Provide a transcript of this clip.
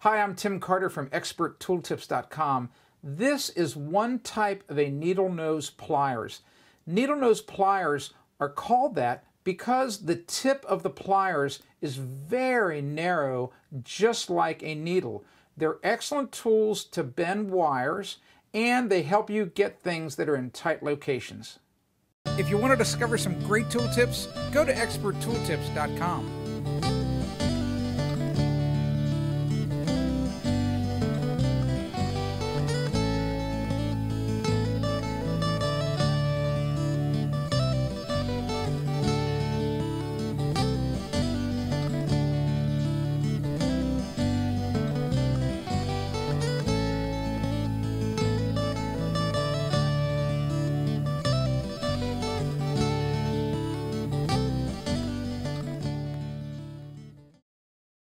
Hi, I'm Tim Carter from ExpertToolTips.com. This is one type of a needle nose pliers. Needle nose pliers are called that because the tip of the pliers is very narrow, just like a needle. They're excellent tools to bend wires, and they help you get things that are in tight locations. If you want to discover some great tool tips, go to ExpertToolTips.com.